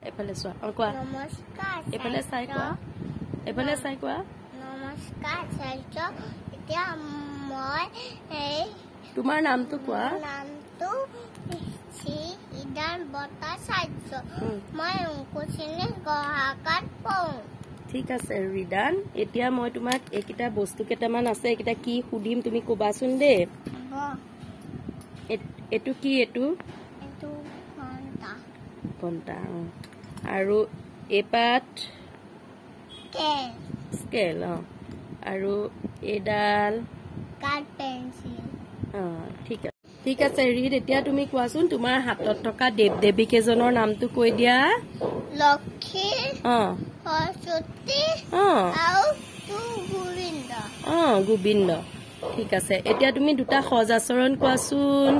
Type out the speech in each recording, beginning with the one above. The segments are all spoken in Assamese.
এফালে চোৱা কোৱা নমস্কাৰ এফালে চাই কোৱা এফালে চাই কোৱা নমস্কাৰ চাইছো এতিয়া মই তোমাৰ নামটো কোৱা নামটো ইদান বতা চাইছো মই অংকুচিনী গহাকাত পওঁ ঠিক আছে ৰিদান এতিয়া মই তোমাক এইকিটা বস্তু কেইটামান আছে এইকিটা কি সুধিম তুমি কবাচোন দে এটু কি এটু ঘণ্টা ঘণ্টা আৰু এপাত স্কেল আৰু এডাল কাঠ পেন্সিল ঠিক আছে ৰিদ এতিয়া তুমি কোৱাচোন তোমাৰ হাতত থকা দেৱ দেৱী কেইজনৰ নামটো কৈ দিয়া লক্ষী সৰস্বতী আৰু গোবিন্দ ঠিক আছে এতিয়া তুমি দুটা সজ আচৰণ কোৱাচোন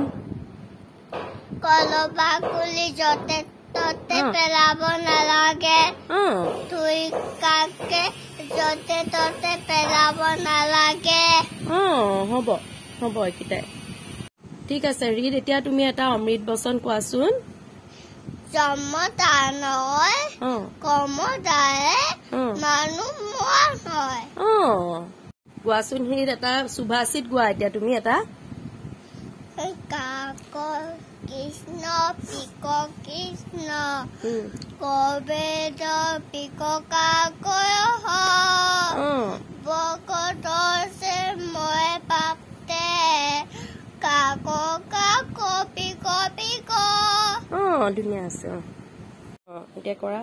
কলবা কুলি যতে ততে পেলাব নালাগে ধুই কাকে যতে ততে পেলাব নালাগে হ'ব হ'ব এইকেইটাই ঠিক আছে ৰিদ এতিয়া তুমি এটা অমৃত বচন কোৱাচোন জন্মদান হয় কৰ্মদায়ে মানুহ মৰণ হয় কোৱাচোন ৰিদ এটা সুভাষিত গোৱা এতিয়া তুমি এটা কাকৰ কৃষ্ণ পিক কৃষ্ণ কবেদ পিক কাকৈ বকতৰ চে মই পাপতে কাক কাক পিক পিক ধুনীয়া আছে এতিয়া কৰা